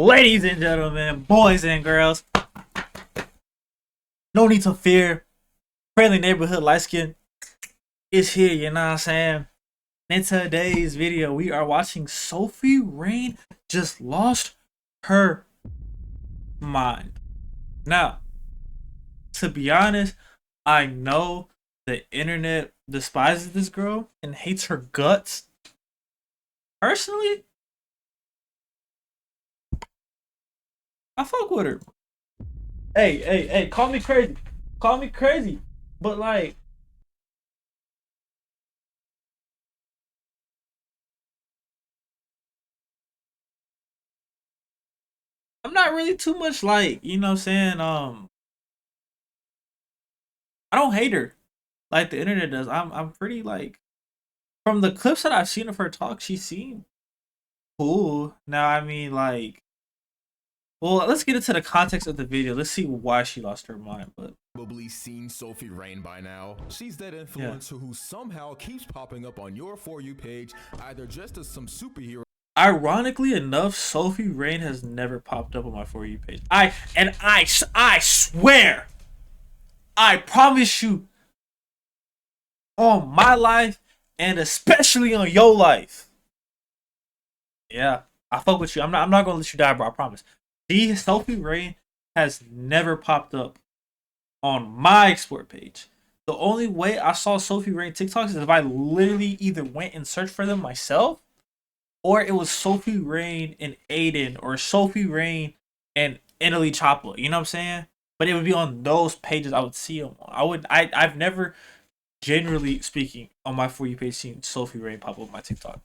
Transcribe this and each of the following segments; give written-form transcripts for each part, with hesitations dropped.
Ladies and gentlemen, boys and girls, no need to fear. Friendly neighborhood light skin is here, you know what I'm saying? In today's video, we are watching Sophie Rain just lost her mind. Now, to be honest, I know the internet despises this girl and hates her guts. Personally, I fuck with her. Hey, call me crazy. Call me crazy. But like, I'm not really too much like, you know what I'm saying? I don't hate her like the internet does. I'm pretty like, from the clips that I've seen of her talk, she seemed cool. Now I mean like, well, let's get into the context of the video. Let's see why she lost her mind. But probably seen Sophie Rain by now. She's that influencer who somehow keeps popping up on your For You page, either just as some superhero. Ironically enough, Sophie Rain has never popped up on my For You page. I swear, I promise you, on my life and especially on your life. Yeah, I fuck with you. I'm not gonna let you die, bro. I promise. Sophie Rain has never popped up on my Explore page. The only way I saw Sophie Rain TikToks is if I literally either went and searched for them myself, or it was Sophie Rain and Aiden, or Sophie Rain and Italy Chopla. You know what I'm saying? But it would be on those pages I would see them on. I've never, generally speaking, on my For You page seen Sophie Rain pop up on my TikTok.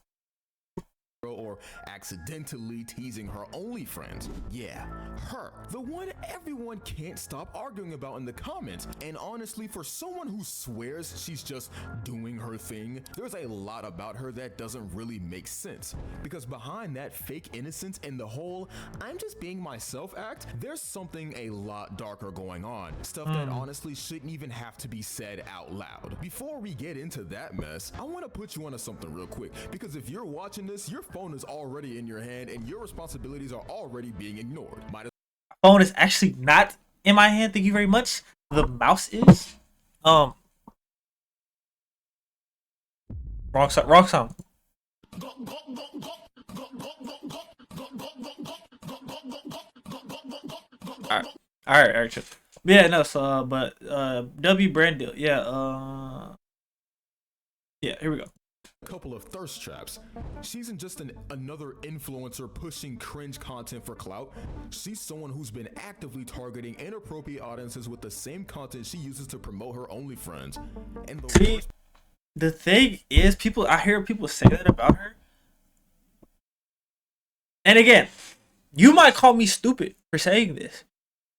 Or accidentally teasing her OnlyFriends. Yeah, her. The one everyone can't stop arguing about in the comments. And honestly, for someone who swears she's just doing her thing, there's a lot about her that doesn't really make sense. Because behind that fake innocence and the whole "I'm just being myself" act, there's something a lot darker going on. Stuff that honestly shouldn't even have to be said out loud. Before we get into that mess, I want to put you onto something real quick. Because if you're watching this, your phone is already in your hand and your responsibilities are already being ignored. Phone is actually not in my hand, thank you very much. The mouse is. Wrong song. Alright, chill. Yeah, no, so but W brand deal. Yeah, here we go. Couple of thirst traps. She isn't just another influencer pushing cringe content for clout. She's someone who's been actively targeting inappropriate audiences with the same content she uses to promote her OnlyFriends. And the thing is, I hear people say that about her. And again, you might call me stupid for saying this,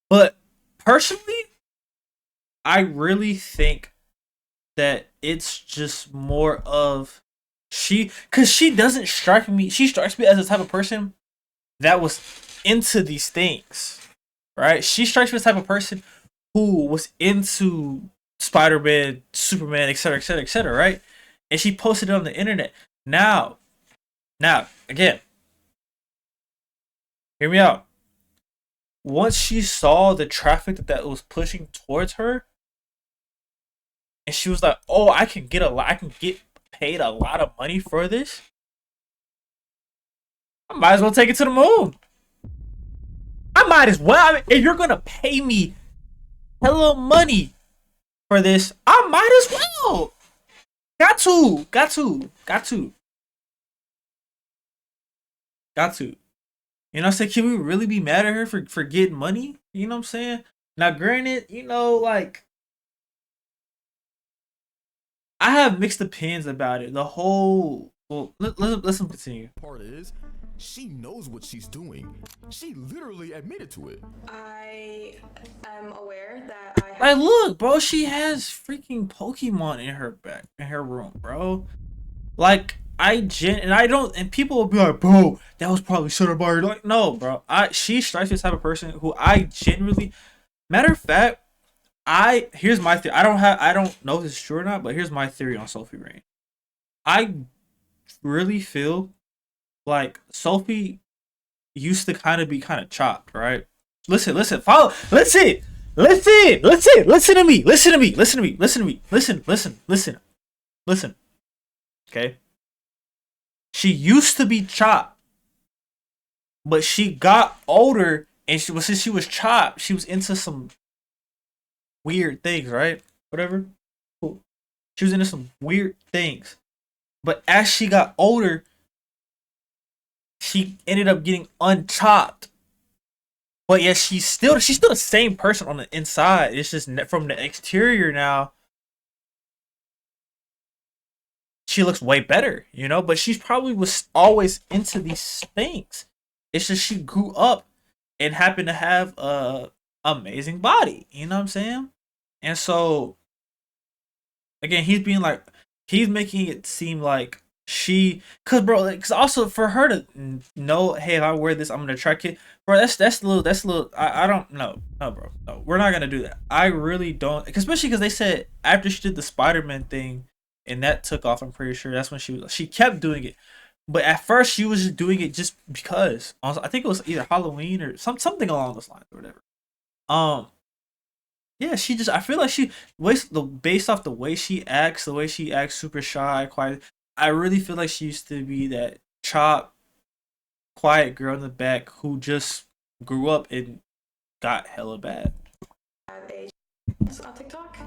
but personally, I really think that it's just more of because she doesn't strike me. She strikes me as the type of person that was into these things, right? She strikes me as the type of person who was into Spider-Man, Superman, etc., etc., etc., right? And she posted it on the internet. Now, again, hear me out. Once she saw the traffic that was pushing towards her, and she was like, "Oh, I can get paid a lot of money for this. I might as well take it to the moon. I might as well. I mean, if you're gonna pay me hella money for this, I might as well. Got to. You know what I'm saying? Can we really be mad at her for getting money? You know what I'm saying? Now, granted, you know, like, I have mixed opinions about it. The whole, well, let's continue. Part is, she knows what she's doing. She literally admitted to it. I am aware that I have. Like, look, bro, she has freaking Pokemon in her room, bro. Like, and people will be like, bro, that was probably set up by her. Like, no, bro. She strikes me the type of person who I genuinely, matter of fact, here's my theory. I don't know if this is true or not, but here's my theory on Sophie Rain. I really feel like Sophie used to kind of be kind of chopped, right? Listen, follow, listen to me, listen. Okay, she used to be chopped, but she got older, and since she was chopped, she was into some weird things, right? Whatever. Cool. She was into some weird things, but as she got older, she ended up getting unchopped. But yeah, she's still the same person on the inside. It's just from the exterior now, she looks way better, you know. But she's probably was always into these things. It's just she grew up and happened to have a amazing body. You know what I'm saying? And so again, he's making it seem like cause bro, like, cause also for her to know, hey, if I wear this, I'm gonna attract it, bro. That's a little. I don't know, no, bro, no, we're not gonna do that. I really don't, especially because they said after she did the Spider-Man thing and that took off. I'm pretty sure that's when she kept doing it, but at first she was just doing it just because. I think it was either Halloween or something along those lines or whatever. Um, yeah, she just. I feel like based off the way she acts, super shy, quiet. I really feel like she used to be that chop, quiet girl in the back who just grew up and got hella bad. have a on TikTok,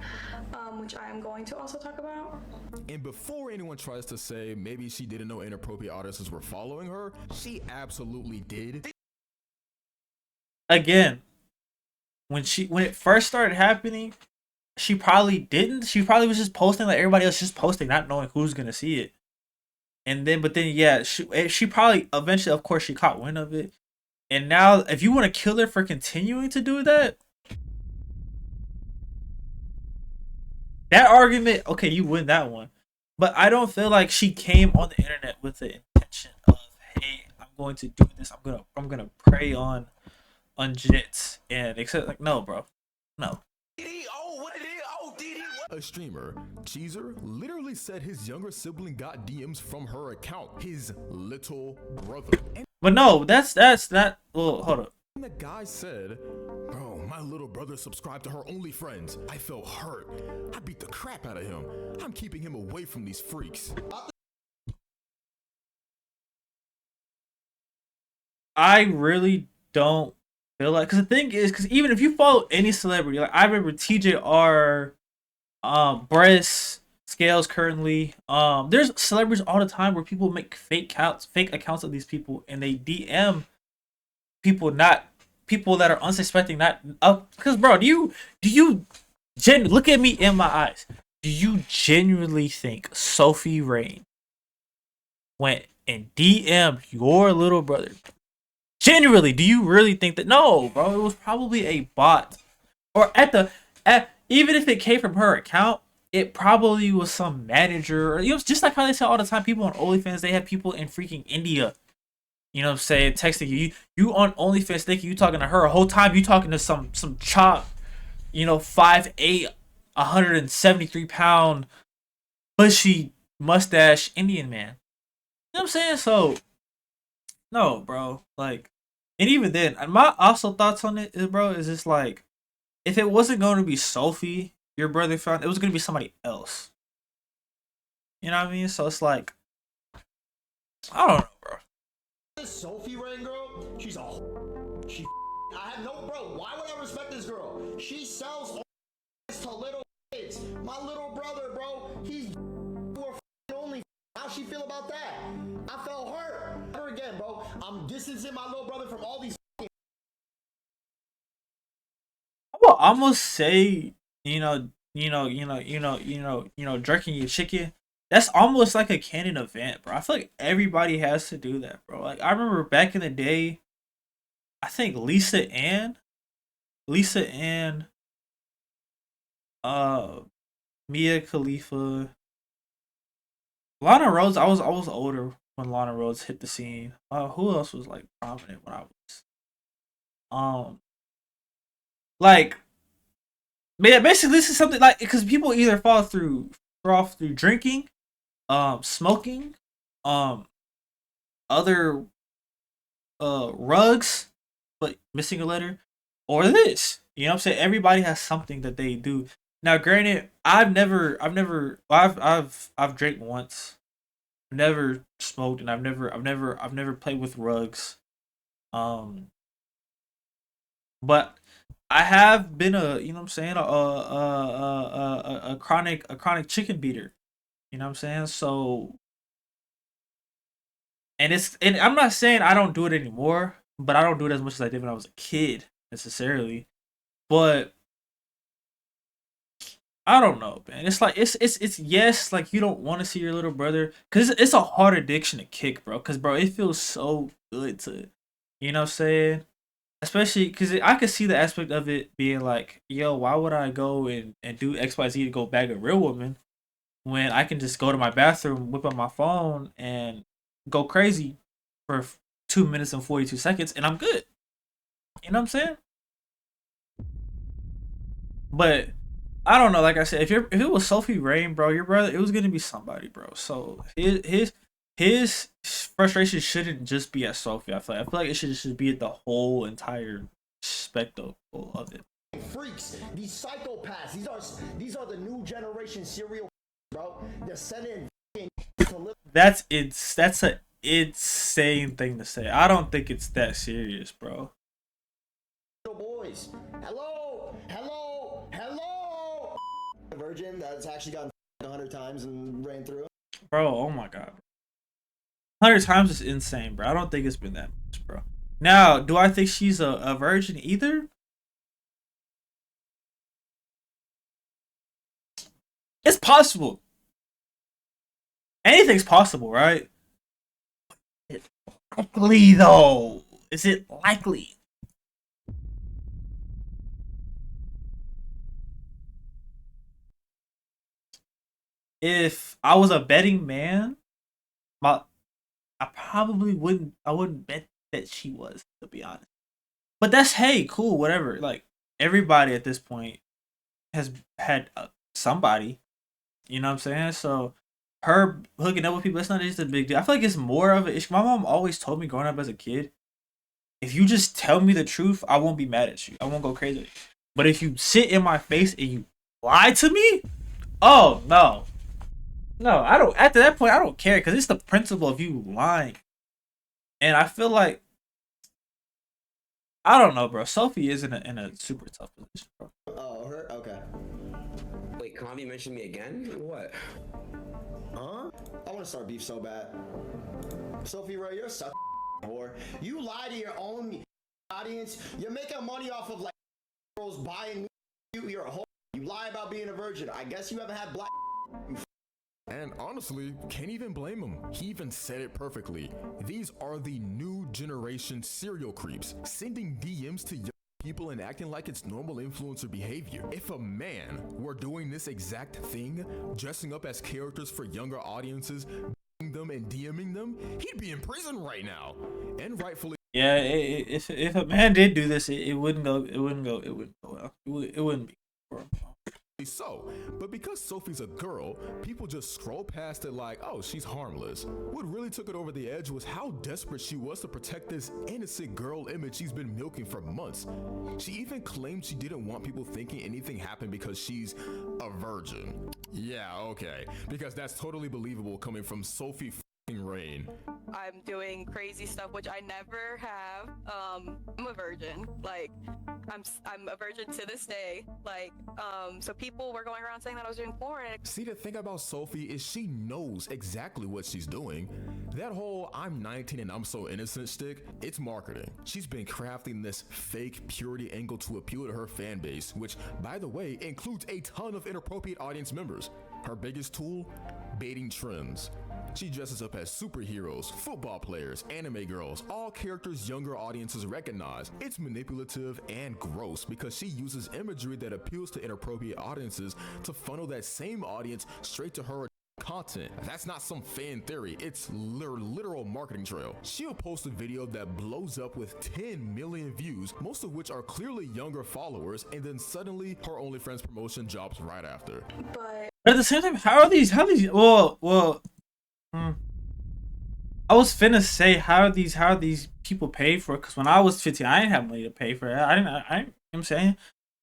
which I am going to also talk about. And before anyone tries to say maybe she didn't know inappropriate audiences were following her, she absolutely did. Again, when it first started happening, she probably didn't. She probably was just posting like everybody else, just posting, not knowing who's gonna see it. And then, but then, yeah, she probably eventually, of course, she caught wind of it. And now, if you want to kill her for continuing to do that, that argument, okay, you win that one. But I don't feel like she came on the internet with the intention of, hey, I'm going to do this. I'm gonna prey on jits and except like, no, bro, no. A streamer, Cheezer, literally said his younger sibling got DMs from her account, his little brother. But no, that's not. Well, hold up. And the guy said, bro, my little brother subscribed to her OnlyFriends. I felt hurt. I beat the crap out of him. I'm keeping him away from these freaks. I really don't feel like, because the thing is, because even if you follow any celebrity, like I remember TJR, Bress, Scales currently, there's celebrities all the time where people make fake accounts of these people, and they DM people, not people that are unsuspecting, not because bro, do you look at me in my eyes? Do you genuinely think Sophie Rain went and DM'd your little brother? Genuinely, do you really think that? No, bro, it was probably a bot, or even if it came from her account, it probably was some manager, or it was just like how they say all the time. People on OnlyFans, they have people in freaking India. You know what I'm saying? Texting you. You on OnlyFans thinking you talking to her. A whole time you talking to some chop, 5'8", 173-pound, bushy mustache Indian man. You know what I'm saying? So, no, bro. Like, and even then, my also thoughts on it is, bro, is just like, if it wasn't going to be Sophie, your brother found, it was going to be somebody else. You know what I mean? So it's like, I don't know, bro. This Sophie Rain girl, she's a I have no, bro, why would I respect this girl? She sells to little kids. My little brother, bro, he's only. How she feel about that? I felt hurt. Never again, bro. I'm distancing my little brother from all these. I will almost say, jerking your chicken. That's almost like a canon event, bro. I feel like everybody has to do that, bro. Like I remember back in the day, I think Lisa Ann, Mia Khalifa, Lana Rhodes. I was older when Lana Rhodes hit the scene. Who else was like prominent when I was like, yeah, basically this is something like, because people either fall off through drinking, smoking, other rugs, but missing a letter, or this. You know what I'm saying? Everybody has something that they do. Now, granted, I've drank once, never smoked, and I've never played with rugs. Um, but I have been you know what I'm saying, a chronic chicken beater. You know what I'm saying? So, and I'm not saying I don't do it anymore, but I don't do it as much as I did when I was a kid necessarily. But I don't know, man. It's like it's yes, like you don't want to see your little brother because it's a hard addiction to kick, bro. Because bro, it feels so good to, you know what I'm saying? Especially because I could see the aspect of it being like, yo, why would I go and do XYZ to go bag a real woman when I can just go to my bathroom, whip up my phone, and go crazy for 2 minutes and 42 seconds, and I'm good. You know what I'm saying? But I don't know. Like I said, if it was Sophie Rain, bro, your brother, it was gonna be somebody, bro. So his frustration shouldn't just be at Sophie. I feel like it should be at the whole entire spectacle of it. Freaks, these psychopaths, these are the new generation serial, bro. They're sending That's an insane thing to say. I don't think it's that serious, bro. boys. Hello, hello, hello. A virgin that's actually gotten 100 times and ran through. Bro, oh my god. 100 times is insane, bro. I don't think it's been that much, bro. Now, do I think she's a virgin either? It's possible. Anything's possible, right? It's likely, though. Is it likely? If I was a betting man, I probably wouldn't. I wouldn't bet that she was, to be honest. But that's, hey, cool, whatever. Like, everybody at this point has had somebody. You know what I'm saying? So her hooking up with people, that's not just a big deal. I feel like it's more of an issue. My mom always told me growing up as a kid, if you just tell me the truth, I won't be mad at you. I won't go crazy. But if you sit in my face and you lie to me, oh no. No, I don't. After that point, I don't care because it's the principle of you lying. And I feel like, I don't know, bro. Sophie is in a super tough position, bro. Oh, her? Okay. Wait, Kami mentioned me again? What? Huh? I want to start beef so bad. Sophie Ray, you're such a whore. You lie to your own audience. You're making money off of like girls buying you. You're a whore. You lie about being a virgin. I guess you haven't had black. And honestly, can't even blame him. He even said it perfectly. These are the new generation serial creeps, sending DMs to young people and acting like it's normal influencer behavior. If a man were doing this exact thing, dressing up as characters for younger audiences, them and DMing them, he'd be in prison right now. And rightfully. Yeah, if a man did do this, it wouldn't go well. It wouldn't be. So, but because Sophie's a girl, people just scroll past it like, oh, she's harmless. What really took it over the edge was how desperate she was to protect this innocent girl image she's been milking for months. She even claimed she didn't want people thinking anything happened because she's a virgin. Yeah, okay, because that's totally believable coming from Sophie Rain. I'm doing crazy stuff, which I never have. I'm a virgin. Like, I'm a virgin to this day. Like, so people were going around saying that I was doing porn. See, the thing about Sophie is she knows exactly what she's doing. That whole I'm 19 and I'm so innocent stick, it's marketing. She's been crafting this fake purity angle to appeal to her fan base, which, by the way, includes a ton of inappropriate audience members. Her biggest tool? Baiting trends. She dresses up as superheroes, football players, anime girls, all characters younger audiences recognize. It's manipulative and gross because she uses imagery that appeals to inappropriate audiences to funnel that same audience straight to her content. That's not some fan theory, it's literal marketing trail. She'll post a video that blows up with 10 million views, most of which are clearly younger followers, and then suddenly her OnlyFans promotion drops right after. But At the same time, how are these? I I was finna say how are these people pay for it? Cause when I was 15, I didn't have money to pay for it. I didn't. You know what I'm saying,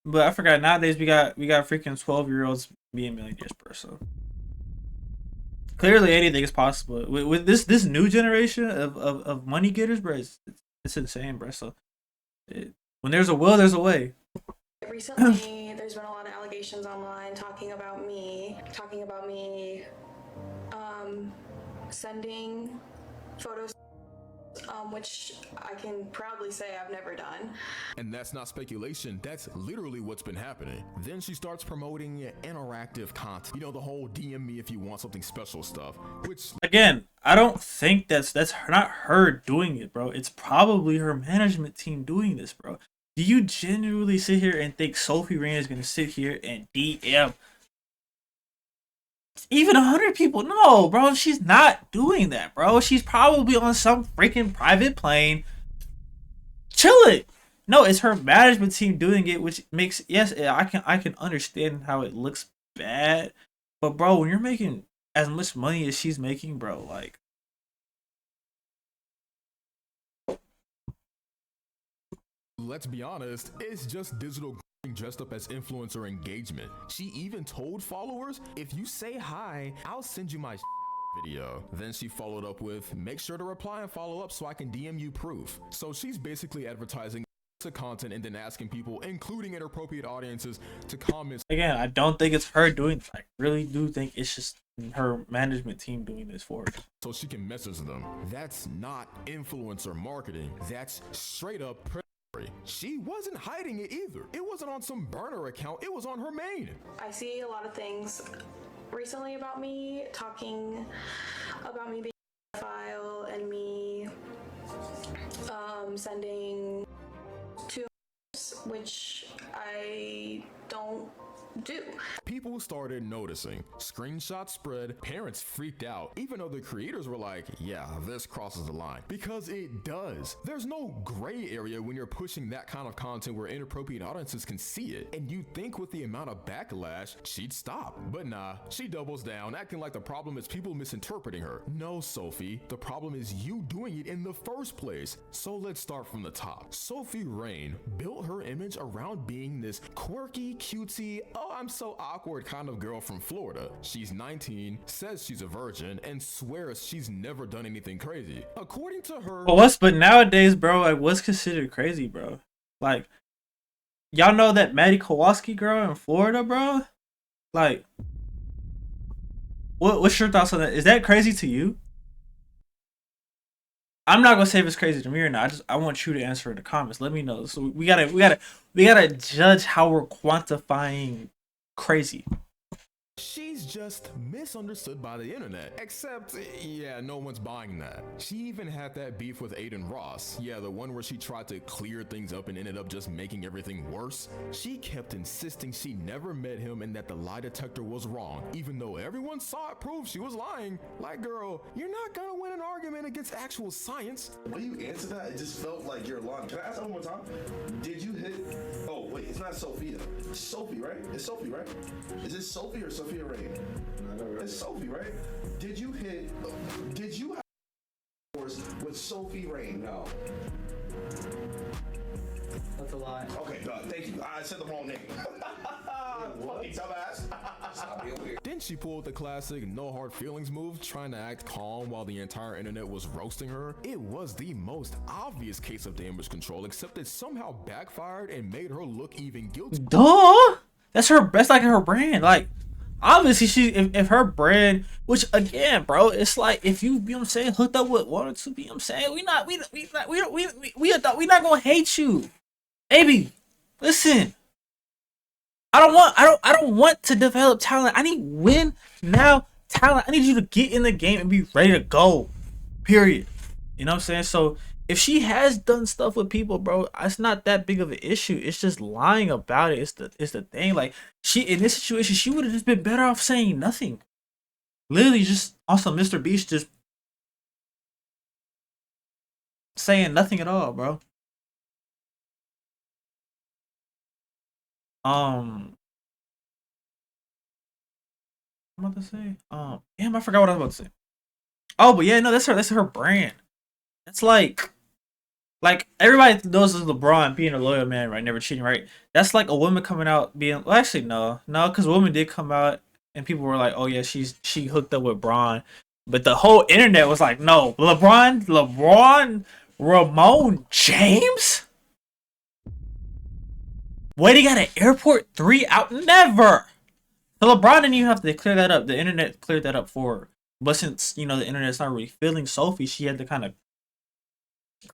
but I forgot nowadays we got freaking 12-year-olds being millionaires, bro. So clearly anything is possible with this new generation of money getters, bro. It's insane, bro. So when there's a will, there's a way. Recently, there's been a lot of allegations online talking about me, sending photos, which I can proudly say I've never done. And that's not speculation, that's literally what's been happening. Then she starts promoting interactive content. You know, the whole DM me if you want something special stuff, which Again, I don't think that's not her doing it, bro. It's probably her management team doing this, bro. Do you genuinely sit here and think Sophie Rain is gonna sit here and DM even 100 people? No, bro, she's not doing that, bro. She's probably on some freaking private plane, chilling. No, it's her management team doing it, which makes yes, I can understand how it looks bad, but bro, when you're making as much money as she's making, bro, like. let's be honest, it's just digital dressed up as influencer engagement. She even told followers, if you say hi, I'll send you my video. Then she followed up with, make sure to reply and follow up so I can DM you proof. So she's basically advertising to content and then asking people, including inappropriate audiences, to comment. Again, I don't think it's her doing this. I really do think it's just her management team doing this for her. So she can message them. That's not influencer marketing. That's straight up predatory. She wasn't hiding it either. It wasn't on some burner account. It was on her main. I see a lot of things recently about me, talking about me being a pedophile and me sending to which I don't do. People started noticing. Screenshots spread. Parents freaked out, even though the creators were like, yeah, this crosses the line. Because it does. There's no gray area when you're pushing that kind of content where inappropriate audiences can see it. And you'd think with the amount of backlash, she'd stop. But nah, she doubles down, acting like the problem is people misinterpreting her. No, Sophie, the problem is you doing it in the first place. So let's start from the top. Sophie Rain built her image around being this quirky, cutesy, oh, I'm so awkward kind of girl from Florida. She's 19, says she's a virgin, and swears she's never done anything crazy. According to her... But nowadays, bro, like, what's considered crazy, bro? Like, y'all know that Maddie Kowalski girl in Florida, bro? Like, what's your thoughts on that? Is that crazy to you? I'm not gonna say if it's crazy to me or not. I want you to answer in the comments. Let me know. So we gotta judge how we're quantifying crazy. She's just misunderstood by the internet. Except, yeah, no one's buying that. She even had that beef with Aiden Ross. Yeah, the one where she tried to clear things up and ended up just making everything worse. She kept insisting she never met him and that the lie detector was wrong, even though everyone saw it prove she was lying. Like, girl, you're not gonna win an argument against actual science. When you answer that, it just felt like you're lying. Can I ask that one more time? Did you hit... Oh, wait, it's not Sophia. It's Sophie, right? It's Sophie, right? Is it Sophie or Sophia Rain? It's Sophie, right? Did you have with Sophie Rain? No. That's a lie. Okay, thank you. I said the wrong name. Fucking dumbass. Then she pulled the classic no hard feelings move, trying to act calm while the entire internet was roasting her. It was the most obvious case of damage control, except it somehow backfired and made her look even guilty. Duh! That's like her brand. Like, obviously if her brand, which again, bro, it's like if you be what I'm saying, hooked up with one or two, be what I'm saying, we not gonna hate you. Baby, listen. I don't want to develop talent. I need win now talent. I need you to get in the game and be ready to go. Period. You know what I'm saying? So if she has done stuff with people, bro, it's not that big of an issue. It's just lying about it. It's the thing. Like, she in this situation, she would have just been better off saying nothing. Literally just also Mr. Beast just saying nothing at all, bro. I'm about to say, damn, I forgot what I was about to say. Oh, but yeah, no, that's her brand. That's like everybody knows is LeBron being a loyal man, right? Never cheating, right? That's like a woman coming out being well, actually no, because a woman did come out and people were like, oh yeah, she hooked up with Bron, but the whole internet was like, no, LeBron, Ramon James, waiting at an airport 3 out, never. So LeBron didn't even have to clear that up. The internet cleared that up for her. But since the internet's not really feeling Sophie, she had to kind of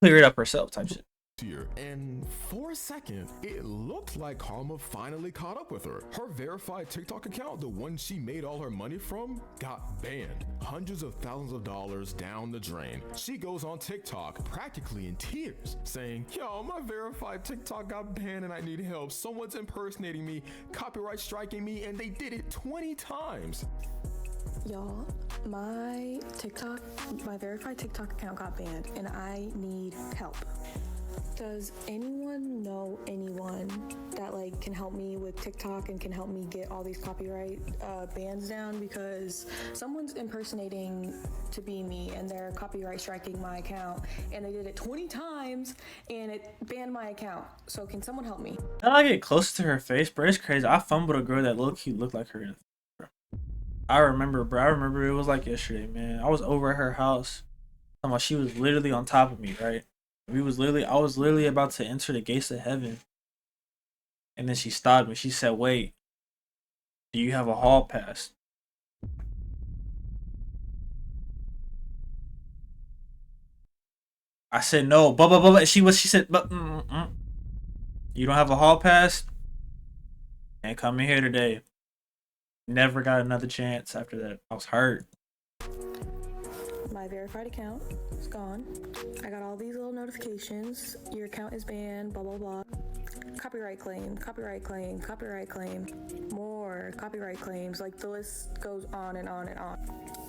clear it up herself, type shit. Here. And for a second, it looked like karma finally caught up with her. Her verified TikTok account, the one she made all her money from, got banned. Hundreds of thousands of dollars down the drain. She goes on TikTok, practically in tears, saying, yo, my verified TikTok got banned and I need help. Someone's impersonating me, copyright striking me, and they did it 20 times. Y'all, my verified TikTok account got banned and I need help. Does anyone know anyone that like can help me with TikTok and can help me get all these copyright bans down? Because someone's impersonating to be me and they're copyright striking my account and they did it 20 times and it banned my account. So can someone help me? How did I get close to her face, bro? It's crazy. I fumbled a girl that low-key looked like her. I remember, bro. I remember it was like yesterday, man. I was over at her house. She was literally on top of me, right? I was literally about to enter the gates of heaven. And then she stopped me. She said, wait, do you have a hall pass? I said, no, blah, blah, blah, blah. She said, but, you don't have a hall pass? Can't come in here today. Never got another chance after that. I was hurt. My verified account is gone. I got all these little notifications. Your account is banned, blah, blah, blah. Copyright claim, copyright claim, copyright claim. More copyright claims. Like the list goes on and on and on.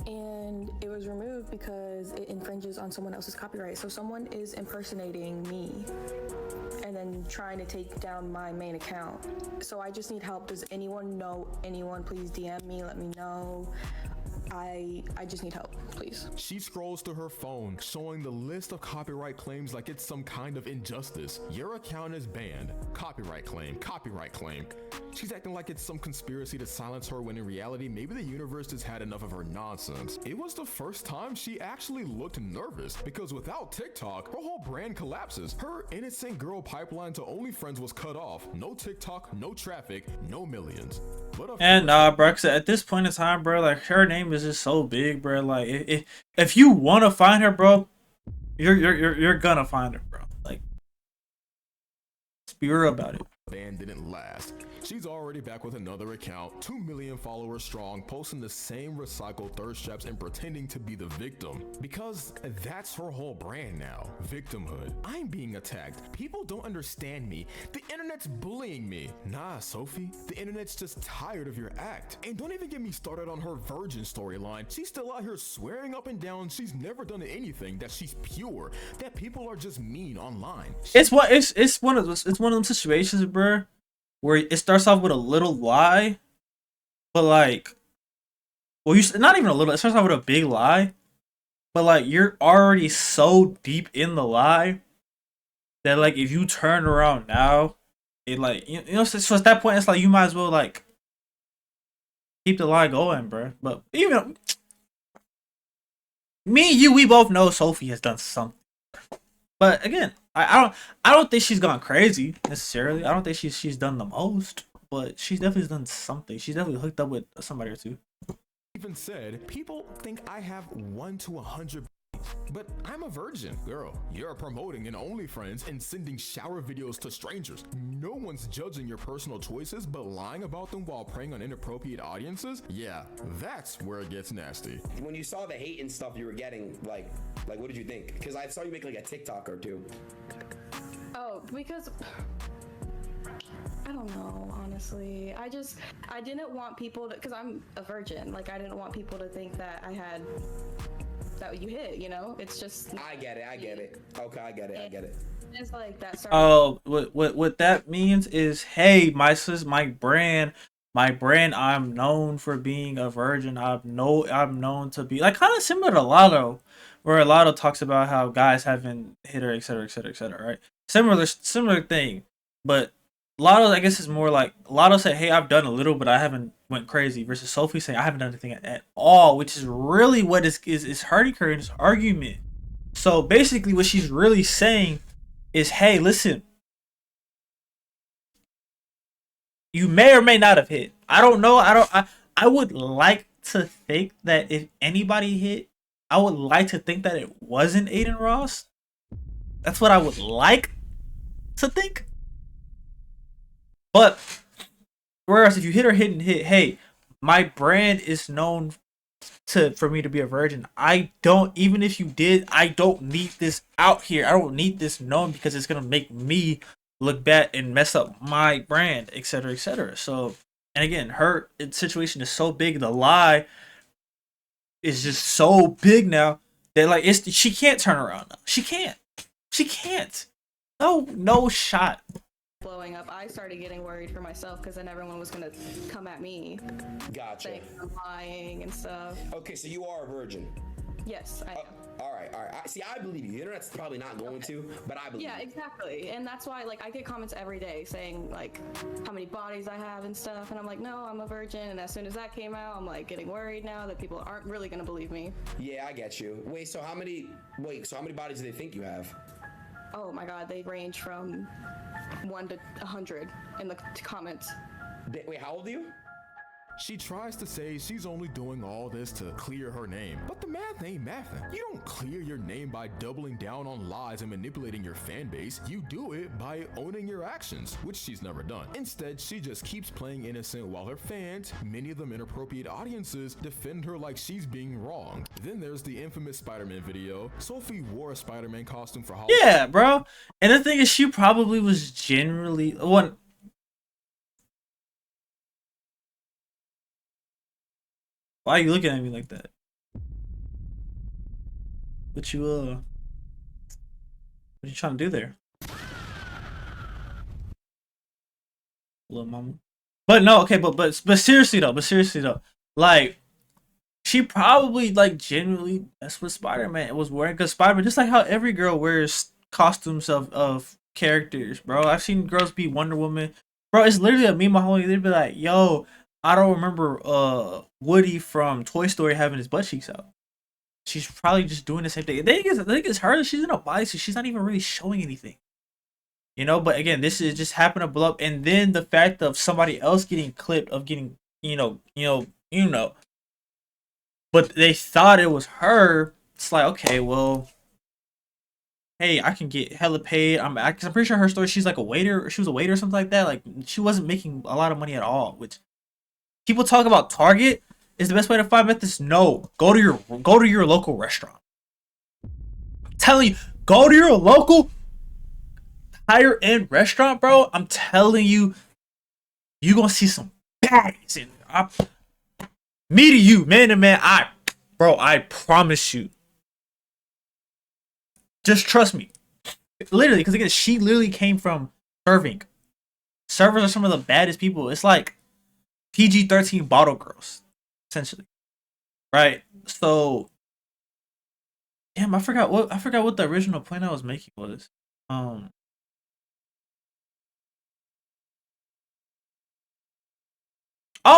And it was removed because it infringes on someone else's copyright. So someone is impersonating me and then trying to take down my main account. So I just need help. Does anyone know anyone? Please DM me, let me know. I just need help, please. She scrolls through her phone, showing the list of copyright claims like it's some kind of injustice. Your account is banned. Copyright claim, copyright claim. She's acting like it's some conspiracy to silence her when in reality, maybe the universe has had enough of her nonsense. It was the first time she actually looked nervous because without TikTok, her whole brand collapses. Her innocent girl pipeline to OnlyFriends was cut off. No TikTok, no traffic, no millions. And bro, 'cause at this point in time, bro, like her name is just so big, bro. Like if you want to find her, bro, you're gonna find her, bro. Like, let's be real about it. Ban didn't last. She's already back with another account, 2 million followers strong, posting the same recycled thirst traps and pretending to be the victim. Because that's her whole brand now, victimhood. I'm being attacked. People don't understand me. The internet's bullying me. Nah, Sophie, the internet's just tired of your act. And don't even get me started on her virgin storyline. She's still out here swearing up and down she's never done anything, that she's pure, that people are just mean online. It's one of those situations, bro, where it starts off with a little lie, but like, well, not even a little. It starts off with a big lie, but like you're already so deep in the lie that like if you turn around now, it like you know. So at that point, it's like you might as well like keep the lie going, bro. But even me and you, we both know Sophie has done something. But again, I don't think she's gone crazy necessarily. I don't think she's done the most, but she's definitely done something. She's definitely hooked up with somebody or two. Even said, people think I have 1 to 100, but I'm a virgin. Girl, you're promoting an OnlyFriends and sending shower videos to strangers. No one's judging your personal choices, but lying about them while preying on inappropriate audiences? Yeah, that's where it gets nasty. When you saw the hate and stuff you were getting, like what did you think? Because I saw you make like a TikTok or two. Oh, because I don't know, honestly. I didn't want people to, because I'm a virgin. Like, I didn't want people to think that that you hit, you know? It's just. I get it. Okay, I get it. It's like that. Oh, what that means is, hey, my brand my brand, I'm known for being a virgin. I'm known to be like kind of similar to Lotto, where Lotto talks about how guys haven't hit her, etc., etc., etc. Right? Similar thing, but Lotto, I guess, is more like Lotto said, "Hey, I've done a little, but I haven't went crazy." Versus Sophie saying, "I haven't done anything at all," which is really what is hurting her in this argument. So basically, what she's really saying is, "Hey, listen, you may or may not have hit. I don't know. I would like to think that if anybody hit, I would like to think that it wasn't Aiden Ross. That's what I would like to think. But whereas if you hit or hit and hit, hey, my brand is known for me to be a virgin. I don't, even if you did, I don't need this out here. I don't need this known because it's gonna make me look bad and mess up my brand, etc., etc. So, and again, her situation is so big. The lie is just so big now that like she can't turn around now. She can't. She can't. No shot. Blowing up, I started getting worried for myself because then everyone was gonna come at me, Gotcha. saying I'm lying and stuff. Okay, so you are a virgin. Yes, I am. All right. See, I believe you. The internet's probably not going to, but I believe Yeah, you. exactly. And that's why, like, I get comments every day saying, like, how many bodies I have and stuff. And I'm like, no, I'm a virgin. And as soon as that came out, I'm, like, getting worried now that people aren't really going to believe me. Yeah, I get you. So how many bodies do they think you have? Oh, my God. They range from 1 to 100 in the comments. Wait, how old are you? She tries to say she's only doing all this to clear her name, but the math ain't mathing. You don't clear your name by doubling down on lies and manipulating your fan base. You do it by owning your actions, which she's never done. Instead, she just keeps playing innocent while her fans, many of them inappropriate audiences, defend her like she's being wrong. Then there's the infamous Spider-Man video. Sophie wore a Spider-Man costume for Halloween. Yeah, bro. And the thing is, she probably was generally one. Why are you looking at me like that? What you trying to do there? Little mama. But no, okay, but seriously though, like she probably like genuinely that's what Spider-Man was wearing, because Spider-Man, just like how every girl wears costumes of characters, bro. I've seen girls be Wonder Woman. Bro, it's literally a meme my whole. They'd be like, yo, I don't remember Woody from Toy Story having his butt cheeks out. She's probably just doing the same thing. They think it's her. She's in a bodysuit. She's not even really showing anything. You know, but again, this is just happened to blow up. And then the fact of somebody else getting clipped of getting, you know. But they thought it was her. It's like, okay, well, hey, I can get hella paid. I'm pretty sure her story, she's like a waiter. She was a waiter or something like that. Like, she wasn't making a lot of money at all, which people talk about Target is the best way to find methods. No, go to your local restaurant. I'm telling you, go to your local higher end restaurant, bro. I'm telling you, you gonna see some baddies in there. Me to you, man to man. I promise you. Just trust me. Literally, because again, she literally came from serving. Servers are some of the baddest people. It's like PG-13 bottle girls, essentially, right? So, damn, I forgot what the original point I was making was. Oh,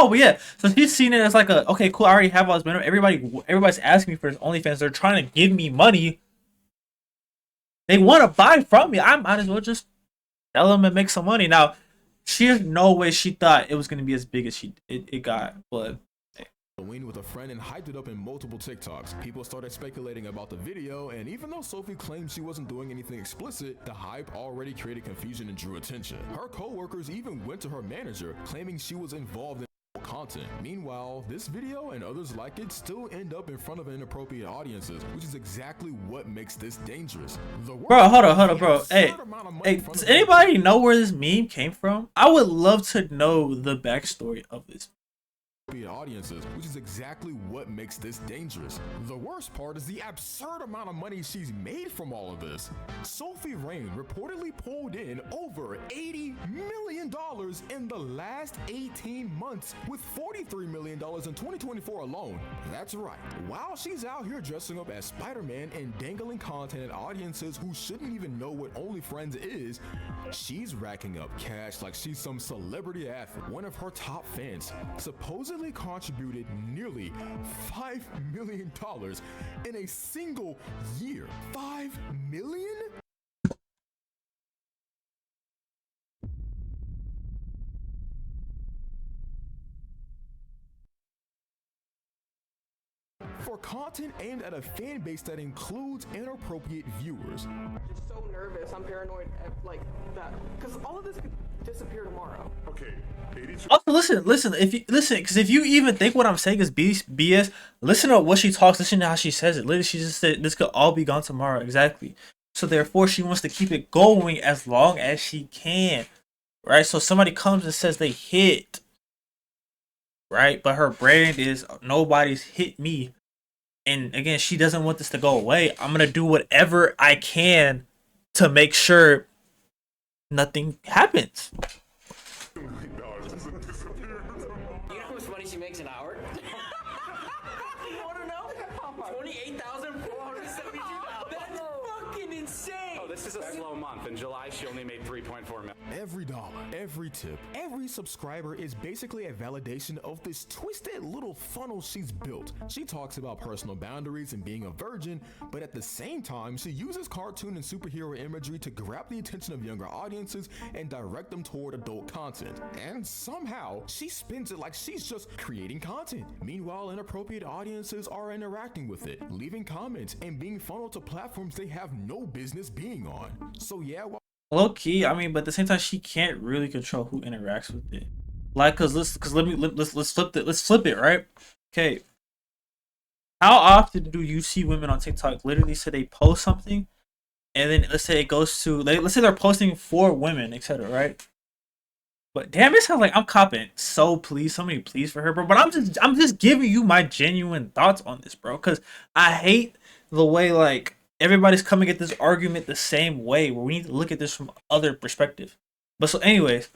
but yeah. So she's seen it as like a, okay, cool. I already have all this money. Everybody's asking me for his OnlyFans. They're trying to give me money. They want to buy from me. I might as well just sell them and make some money. Now, there's no way she thought it was going to be as big as it got, but Halloween with a friend and hyped it up in multiple TikToks. People started speculating about the video, and even though Sophie claimed she wasn't doing anything explicit, the hype already created confusion and drew attention. Her co-workers even went to her manager, claiming she was involved in content. Meanwhile, this video and others like it still end up in front of inappropriate audiences, which is exactly what makes this dangerous. Bro, hold on, bro. Hey, does anybody know where this meme came from? I would love to know the backstory of this. Audiences, which is exactly what makes this dangerous. The worst part is the absurd amount of money she's made from all of this. Sophie Rain reportedly pulled in over $80 million in the last 18 months, with $43 million in 2024 alone. That's right. While she's out here dressing up as Spider-Man and dangling content at audiences who shouldn't even know what OnlyFriends is, she's racking up cash like she's some celebrity athlete. One of her top fans supposedly contributed nearly $5 million in a single year. $5 million? For content aimed at a fan base that includes inappropriate viewers. Just so nervous. I'm paranoid like that because all of this could disappear tomorrow. Okay. Also, listen. Because if you even think what I'm saying is BS, listen to what she talks. Listen to how she says it. Literally, she just said this could all be gone tomorrow. Exactly. So therefore, she wants to keep it going as long as she can, right? So somebody comes and says they hit, right? But her brand is nobody's hit me. And again, she doesn't want this to go away. I'm going to do whatever I can to make sure nothing happens. You know how much money she makes an hour? You want to know? $28,472. That's fucking insane. Oh, this is a slow month. In July, she only made $3.4 million. Every dollar, every tip, every subscriber is basically a validation of this twisted little funnel she's built. She talks about personal boundaries and being a virgin, but at the same time, she uses cartoon and superhero imagery to grab the attention of younger audiences and direct them toward adult content. And somehow, she spins it like she's just creating content. Meanwhile, inappropriate audiences are interacting with it, leaving comments, and being funneled to platforms they have no business being on. So yeah, Low key, I mean, but at the same time, she can't really control who interacts with it. Like, let's flip it, right? Okay. How often do you see women on TikTok literally say they post something, and then let's say it goes to, let's say they're posting for women, etc., right? But damn, it sounds like I'm copping so many pleas for her, bro. But I'm just giving you my genuine thoughts on this, bro, because I hate the way like everybody's coming at this argument the same way, where we need to look at this from other perspective. But so anyways,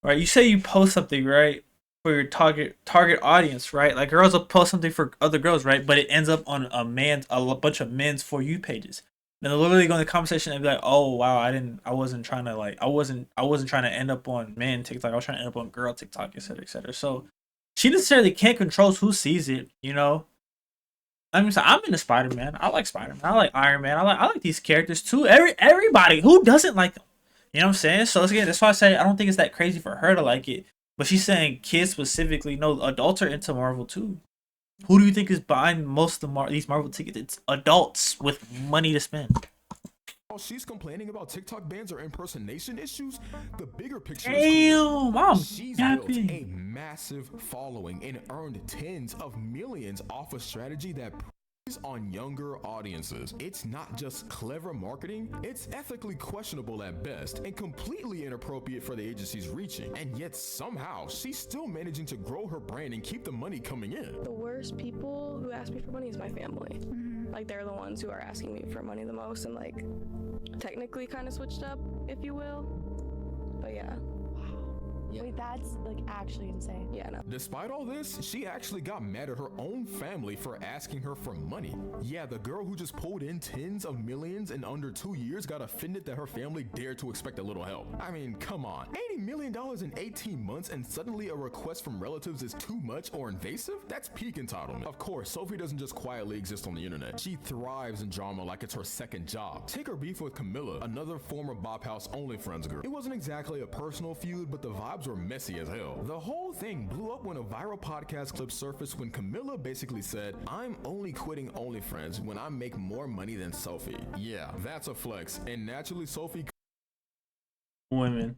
right, you say you post something, right, for your target audience, right? Like girls will post something for other girls, right? But it ends up on a bunch of men's For You pages. And they'll literally go in the conversation and be like, oh wow, I wasn't trying to end up on man TikTok, I was trying to end up on girl TikTok, etc., etc. So she necessarily can't control who sees it, you know. I mean, so I'm into Spider-Man. I like Spider-Man. I like Iron Man. I like these characters too. Everybody who doesn't like them, you know what I'm saying? So again, that's why I say I don't think it's that crazy for her to like it. But she's saying kids specifically. No, adults are into Marvel too. Who do you think is buying most of these Marvel tickets? It's adults with money to spend. While she's complaining about TikTok bans or impersonation issues, the bigger picture Damn, is she's built a massive following and earned tens of millions off a strategy that preys on younger audiences. It's not just clever marketing, it's ethically questionable at best and completely inappropriate for the agency's reaching. And yet somehow she's still managing to grow her brand and keep the money coming in. The worst people who ask me for money is my family. Like they're the ones who are asking me for money the most and like technically kind of switched up, if you will. But yeah. Wait, that's like actually insane. Yeah, no. Despite all this, she actually got mad at her own family for asking her for money. Yeah, the girl who just pulled in tens of millions in under 2 years got offended that her family dared to expect a little help. I mean, come on. $80 million in 18 months and suddenly a request from relatives is too much or invasive? That's peak entitlement. Of course, Sophie doesn't just quietly exist on the internet. She thrives in drama like it's her second job. Take her beef with Camilla, another former Bop House OnlyFriends girl. It wasn't exactly a personal feud, but the vibes were messy as hell. The whole thing blew up when a viral podcast clip surfaced when Camilla basically said, "I'm only quitting OnlyFriends when I make more money than Sophie." Yeah, that's a flex. And naturally, Sophie Women.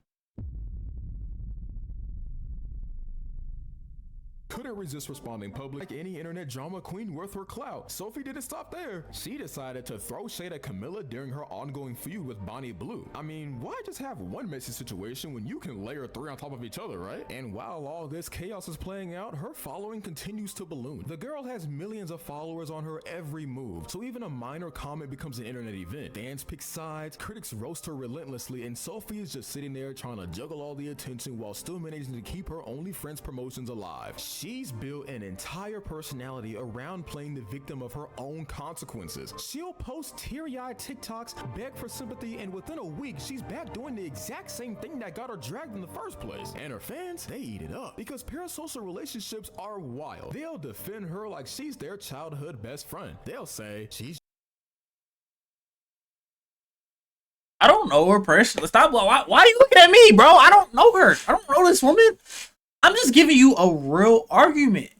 couldn't resist responding public like any internet drama queen worth her clout. Sophie didn't stop there. She decided to throw shade at Camilla during her ongoing feud with Bonnie Blue. I mean, why just have one messy situation when you can layer 3 on top of each other, right? And while all this chaos is playing out, her following continues to balloon. The girl has millions of followers on her every move, so even a minor comment becomes an internet event. Fans pick sides, critics roast her relentlessly, and Sophie is just sitting there trying to juggle all the attention while still managing to keep her OnlyFriends promotions alive. She's built an entire personality around playing the victim of her own consequences. She'll post teary-eyed TikToks, beg for sympathy, and within a week, she's back doing the exact same thing that got her dragged in the first place. And her fans, they eat it up because parasocial relationships are wild. They'll defend her like she's their childhood best friend. They'll say she's I don't know her personally. Stop. Why are you looking at me, bro? I don't know her. I don't know this woman. I'm just giving you a real argument,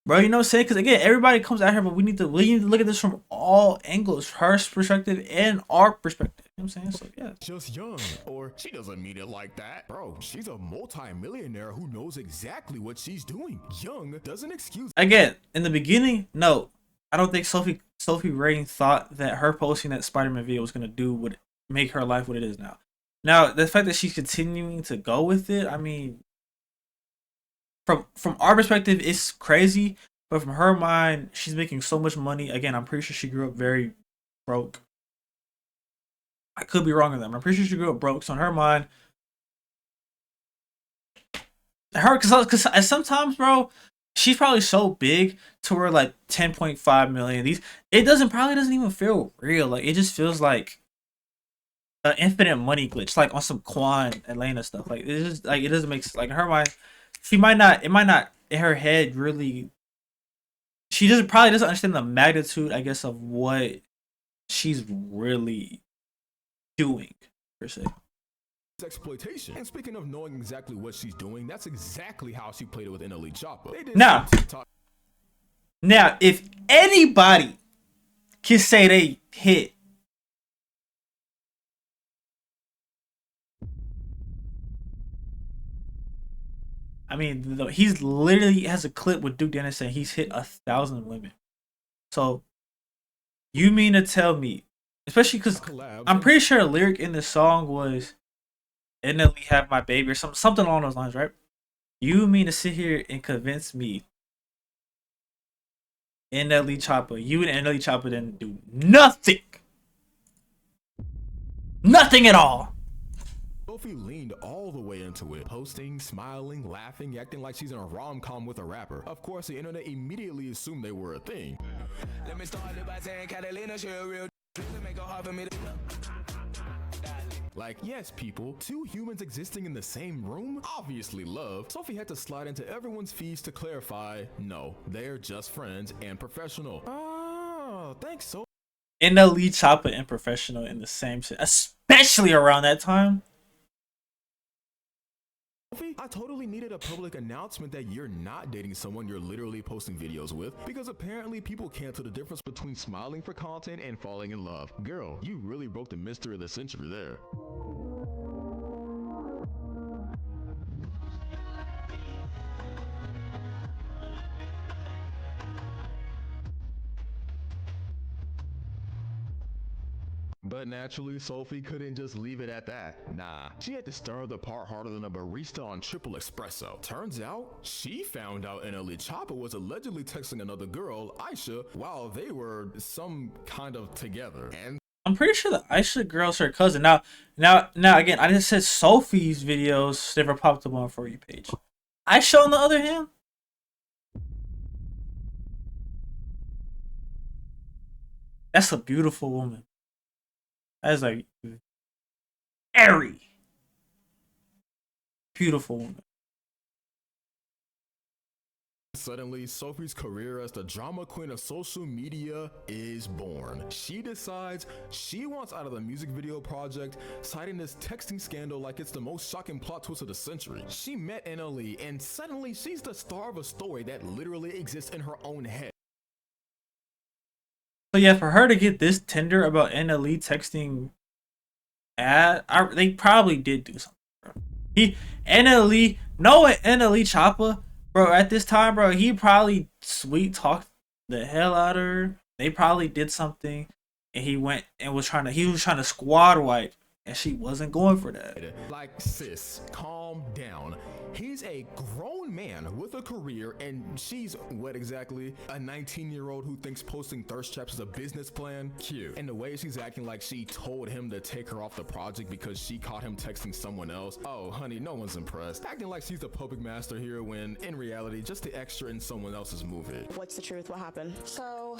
bro. You know what I'm saying? Because again, everybody comes at her, but we need to look at this from all angles, her perspective and our perspective. You know what I'm saying? So yeah. Just young, or she doesn't mean it like that. Bro, she's a multi-millionaire who knows exactly what she's doing. Young doesn't excuse. Again, in the beginning, no. I don't think Sophie Rain thought that her posting that Spider-Man video was gonna would make her life what it is now. Now, the fact that she's continuing to go with it, I mean, from our perspective, it's crazy. But from her mind, she's making so much money. Again, I'm pretty sure she grew up very broke. I could be wrong on that, but I'm pretty sure she grew up broke. So in her mind, because sometimes, bro, she's probably so big to where like 10.5 million. It probably doesn't even feel real. Like it just feels like an infinite money glitch, like on some Quan Atlanta stuff. Like it's just like it doesn't make sense. Like in her mind, it might not in her head really. She probably doesn't understand the magnitude, I guess, of what she's really doing per se. Exploitation. And speaking of knowing exactly what she's doing, that's exactly how she played it with NLE Choppa. Now, if anybody can say they hit I mean, he's literally has a clip with Duke Dennis saying he's hit 1,000 women. So, you mean to tell me, especially because I'm pretty sure a lyric in the song was "NLE have my baby" or something along those lines, right? You mean to sit here and convince me NLE Choppa, you and NLE Choppa didn't do nothing, nothing at all. Sophie leaned all the way into it, posting, smiling, laughing, acting like she's in a rom-com with a rapper. Of course, the internet immediately assumed they were a thing. Let me start by saying Catalina, she a real make it hard for me to... Like, yes, people, two humans existing in the same room, obviously love. Sophie had to slide into everyone's feeds to clarify, no, they're just friends and professional. Oh, thanks, Sophie. NLE Choppa and professional in the same shit, especially around that time. I totally needed a public announcement that you're not dating someone you're literally posting videos with, because apparently people can't tell the difference between smiling for content and falling in love. Girl, you really broke the mystery of the century there. But naturally, Sophie couldn't just leave it at that. Nah, she had to stir the part harder than a barista on triple espresso. Turns out, she found out NLE Choppa was allegedly texting another girl, Aisha, while they were some kind of together. And I'm pretty sure the Aisha girl's her cousin. Now again, I just said Sophie's videos never popped up on For You page. Aisha, on the other hand, that's a beautiful woman. That is a very beautiful woman. Suddenly, Sophie's career as the drama queen of social media is born. She decides she wants out of the music video project, citing this texting scandal like it's the most shocking plot twist of the century. She met NLE, and suddenly she's the star of a story that literally exists in her own head. So yeah, for her to get this tender about NLE texting, they probably did do something. NLE Choppa bro, at this time, bro, he probably sweet talked the hell out of her. They probably did something, and he went and was trying to squad wipe, and she wasn't going for that. Like, sis, calm down. He's a grown man with a career, and she's, what exactly? A 19-year-old who thinks posting thirst traps is a business plan? Cute. And the way she's acting like she told him to take her off the project because she caught him texting someone else. Oh, honey, no one's impressed. Acting like she's the puppet master here when, in reality, just the extra in someone else's movie. What's the truth? What happened? So,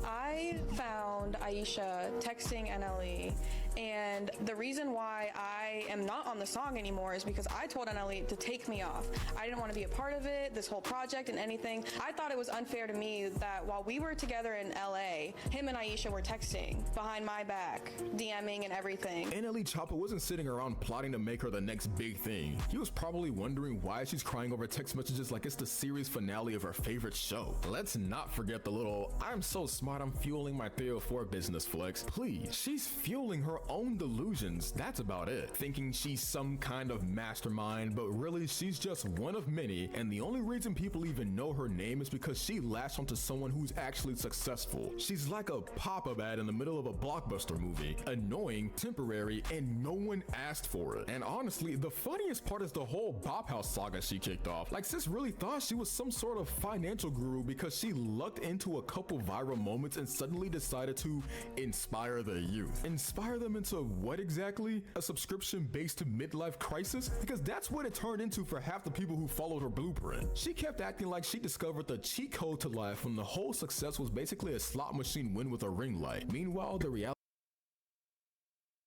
I found Aisha texting NLE, and the reason why I am not on the song anymore is because I told NLE to take me off. I didn't want to be a part of it, this whole project and anything. I thought it was unfair to me that while we were together in LA, him and Aisha were texting behind my back, DMing and everything. NLE Choppa wasn't sitting around plotting to make her the next big thing. He was probably wondering why she's crying over text messages like it's the series finale of her favorite show. Let's not forget the little, I'm so smart I'm fueling my 304 business flex. Please, she's fueling her own delusions. That's about it. Thinking she's some kind of mastermind, but really she's just one of many, and the only reason people even know her name is because she latched onto someone who's actually successful. She's like a pop-up ad in the middle of a blockbuster movie. Annoying, temporary, and no one asked for it. And honestly, the funniest part is the whole Bop House saga she kicked off. Like, sis really thought she was some sort of financial guru because she lucked into a couple viral moments and suddenly decided to inspire the youth. Inspire them into what exactly? A subscription-based midlife crisis? Because that's what it turned into for half the people who followed her blueprint. She kept acting like she discovered the cheat code to life when the whole success was basically a slot machine win with a ring light. Meanwhile, the reality—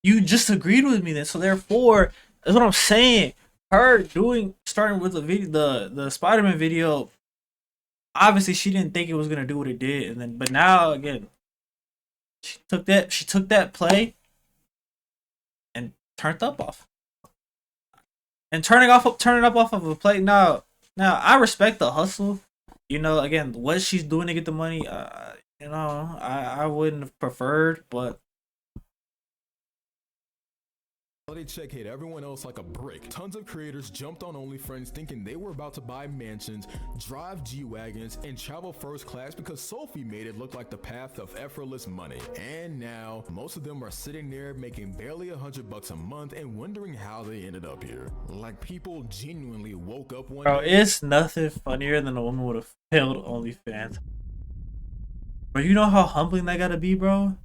You just agreed with me then, so therefore, that's what I'm saying. Her starting with the video, the Spider-Man video, obviously she didn't think it was gonna do what it did, but now again, she took that play and turned up off. And turning up off of a play. Now I respect the hustle. You know, again, what she's doing to get the money, I wouldn't have preferred, but check hit everyone else like a brick. Tons of creators jumped on OnlyFriends thinking they were about to buy mansions, drive G-Wagons, and travel first class because Sophie made it look like the path of effortless money. And now, most of them are sitting there making barely $100 a month and wondering how they ended up here. Like, people genuinely woke up one day. It's nothing funnier than a woman with a failed OnlyFans. Bro, you know how humbling that gotta be, bro?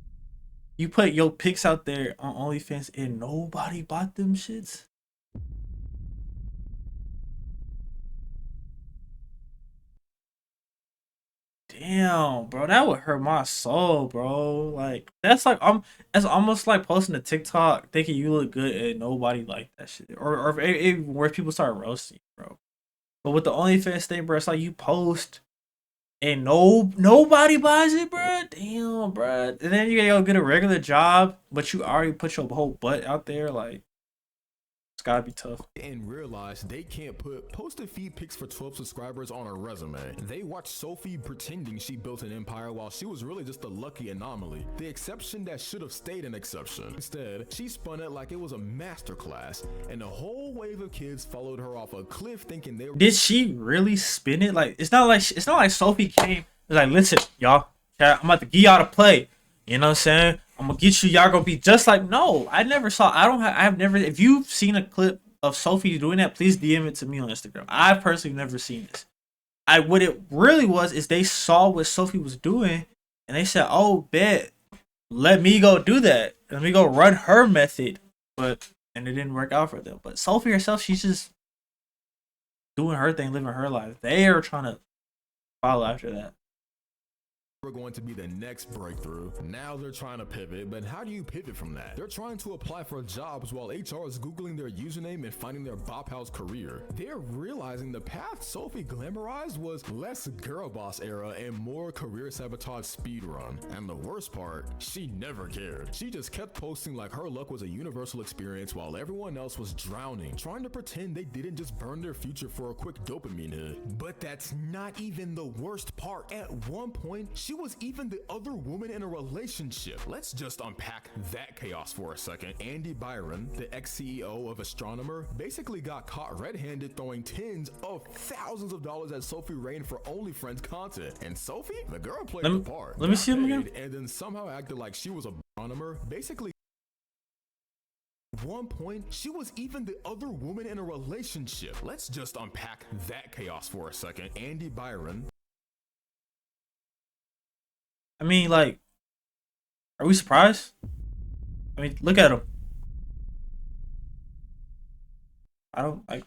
You put your pics out there on OnlyFans and nobody bought them shits. Damn, bro, that would hurt my soul, bro. Like, that's almost like posting a TikTok thinking you look good and nobody liked that shit, or where people start roasting, bro. But with the OnlyFans thing, bro, it's like you post and nobody buys it, bro. Damn, bro. And then you gotta go get a regular job, but you already put your whole butt out there. Like, it's gotta be tough. And realize they can't put posted feed pics for 12 subscribers on her resume. They watched Sophie pretending she built an empire while she was really just a lucky anomaly. The exception that should have stayed an exception. Instead, she spun it like it was a masterclass, and a whole wave of kids followed her off a cliff thinking they were— Did she really spin it? Like, it's not like Sophie came, was like, listen, y'all, I'm about to give y'all to play. You know what I'm saying? I'm gonna get you, y'all gonna be just like, no, I've never, if you've seen a clip of Sophie doing that, please DM it to me on Instagram. I've personally never seen this. What it really was is they saw what Sophie was doing and they said, oh, bet, let me go do that. Let me go run her method. And it didn't work out for them. But Sophie herself, she's just doing her thing, living her life. They are trying to follow after that. We're going to be the next breakthrough. Now they're trying to pivot, but how do you pivot from that? They're trying to apply for jobs while HR is Googling their username and finding their Bop House career. They're realizing the path Sophie glamorized was less girl boss era and more career sabotage speed run. And the worst part, she never cared. She just kept posting like her luck was a universal experience while everyone else was drowning, trying to pretend they didn't just burn their future for a quick dopamine hit. But that's not even the worst part. At one point, she was even the other woman in a relationship. Let's just unpack that chaos for a second. Andy Byron, the ex-CEO of Astronomer, basically got caught red-handed throwing tens of thousands of dollars at Sophie Rain for OnlyFriends content. And Sophie, the girl played the part. Let me see him again. And then somehow acted like she was a astronomer, basically. At one point, she was even the other woman in a relationship. Let's just unpack that chaos for a second. Andy Byron. I mean, like, are we surprised? I mean, look at him. I don't like.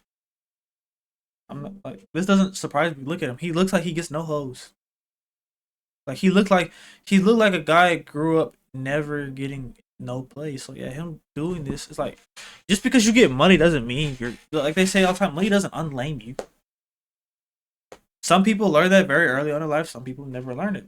I'm not like this. Doesn't surprise me. Look at him. He looks like he gets no hoes. Like he looked like a guy that grew up never getting no play. So yeah, him doing this is like, just because you get money doesn't mean you're, like they say all the time, money doesn't unlame you. Some people learn that very early on in life. Some people never learn it.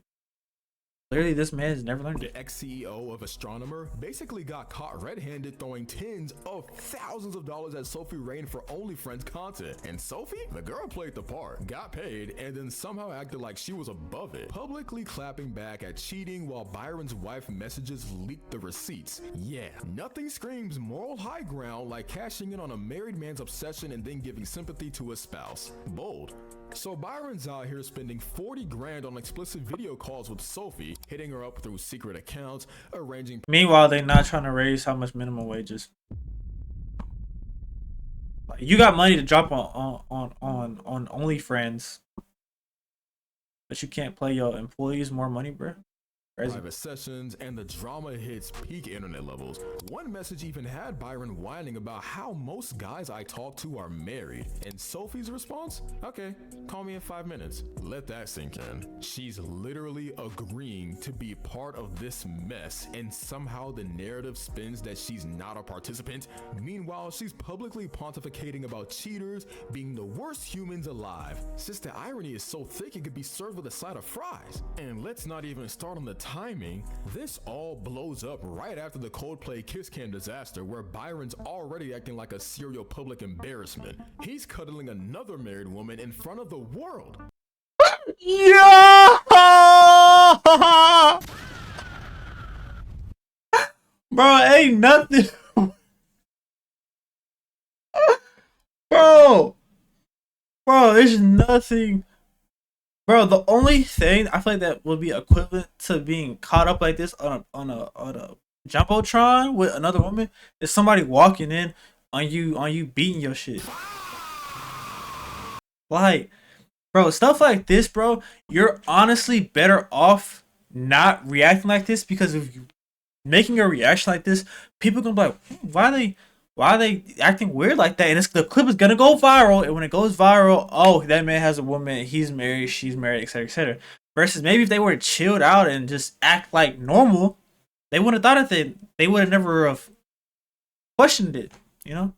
Clearly, this man has never learned it. The ex-CEO of Astronomer basically got caught red-handed throwing tens of thousands of dollars at Sophie Rain for OnlyFriends content. And Sophie, the girl played the part, got paid, and then somehow acted like she was above it, publicly clapping back at cheating while Byron's wife messages leaked the receipts. Yeah, nothing screams moral high ground like cashing in on a married man's obsession and then giving sympathy to his spouse. Bold. So Byron's out here spending 40 grand on explicit video calls with Sophie, hitting her up through secret accounts, arranging. Meanwhile, they're not trying to raise how much minimum wages. Like, you got money to drop on OnlyFriends, but you can't pay your employees more money, bro. Crazy. Private sessions, and the drama hits peak internet levels. One message even had Byron whining about how most guys I talk to are married, and Sophie's response? Okay, call me in 5 minutes. Let that sink in. She's literally agreeing to be part of this mess, and somehow the narrative spins that she's not a participant. Meanwhile, she's publicly pontificating about cheaters being the worst humans alive. Since the irony is so thick it could be served with a side of fries. And let's not even start on the timing. This all blows up right after the Coldplay Kiss Cam disaster, where Byron's already acting like a serial public embarrassment. He's cuddling another married woman in front of the world. Yeah! Bro, ain't nothing. Bro, there's nothing. Bro, the only thing I feel like that would be equivalent to being caught up like this on a jumbotron with another woman is somebody walking in on you beating your shit. Like, bro, stuff like this, bro, you're honestly better off not reacting like this, because if you making a reaction like this, people gonna be like, why are they acting weird like that? And the clip is gonna go viral, and when it goes viral, oh, that man has a woman, he's married, she's married, etc., etc. Versus maybe if they were chilled out and just act like normal, they would have thought of it. They would have never have questioned it, you know?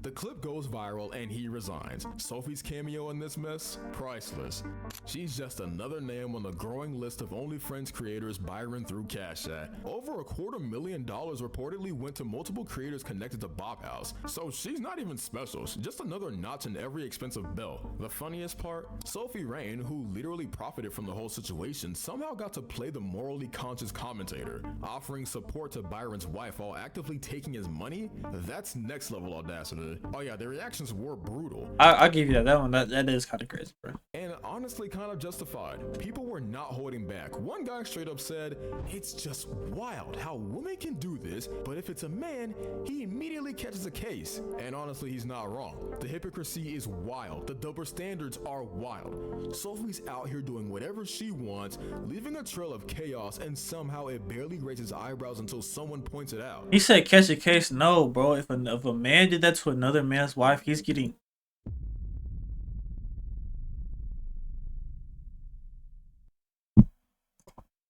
The clip goes viral and he resigns. Sophie's cameo in this mess? Priceless. She's just another name on the growing list of OnlyFriends creators Byron threw cash at. Over $250,000 reportedly went to multiple creators connected to Bop House. So she's not even special, she's just another notch in every expensive belt. The funniest part? Sophie Rain, who literally profited from the whole situation, somehow got to play the morally conscious commentator, offering support to Byron's wife while actively taking his money? That's next level audacity. Oh yeah, the reactions were brutal. I'll give you that one. That is kind of crazy, bro. And honestly kind of justified. People were not holding back. One guy straight up said, "It's just wild how women can do this, but if it's a man, he immediately catches a case." And honestly, he's not wrong. The hypocrisy is wild. The double standards are wild. Sophie's out here doing whatever she wants, leaving a trail of chaos, and somehow it barely raises eyebrows until someone points it out. He said catch a case. No, bro. If a man did that to another man's wife, he's getting...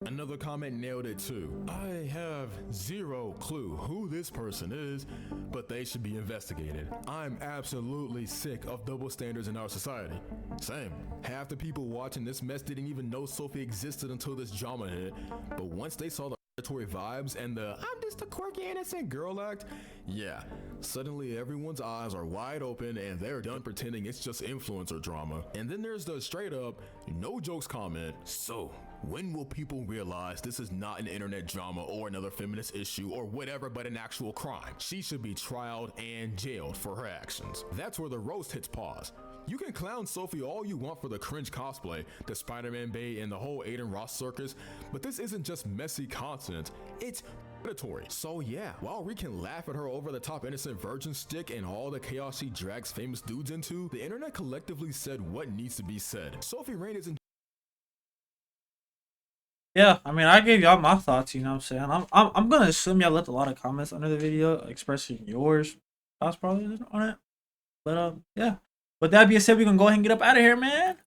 Another comment nailed it too. I have zero clue who this person is, but they should be investigated. I'm absolutely sick of double standards in our society. Same. Half the people watching this mess didn't even know Sophie existed until this drama hit, but once they saw the vibes and the "I'm just a quirky innocent girl" act, yeah, suddenly everyone's eyes are wide open and they're done pretending it's just influencer drama. And then there's the straight up no jokes comment. So When will people realize this is not an internet drama or another feminist issue or whatever, but an actual crime? She should be trialed and jailed for her actions. That's where the roast hits pause. You can clown Sophie all you want for the cringe cosplay, the Spider-Man bait, and the whole Aiden Ross circus, but this isn't just messy content, it's predatory. So yeah, while we can laugh at her over-the-top innocent virgin stick and all the chaos she drags famous dudes into, the internet collectively said what needs to be said. Sophie Rain isn't. Yeah, I mean, I gave y'all my thoughts, you know what I'm saying? I'm gonna assume y'all left a lot of comments under the video expressing yours thoughts probably on it. But yeah. With that being said, we're gonna go ahead and get up out of here, man.